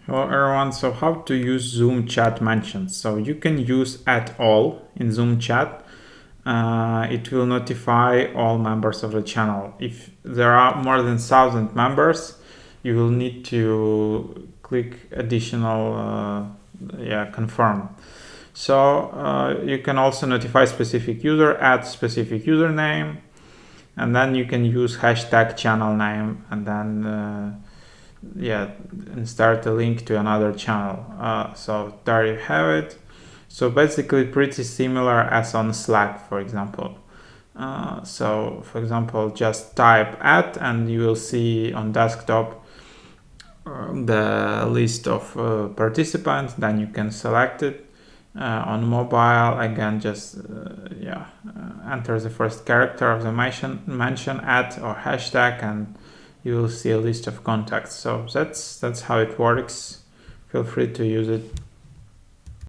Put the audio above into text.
Hello everyone, so how to use Zoom chat mentions. So you can use @all in Zoom chat. It will notify all members of the channel. If there are more than 1,000 members, you will need to click additional confirm. So you can also notify specific user, add specific username, and then you can use hashtag channel name and then and start a link to another channel. So there you have it. So basically pretty similar as on Slack, for example. So for example, just type @ and you will see on desktop the list of participants. Then you can select it. On mobile, again, just enter the first character of the mention @ or hashtag, and you will see a list of contacts. So that's how it works. Feel free to use it.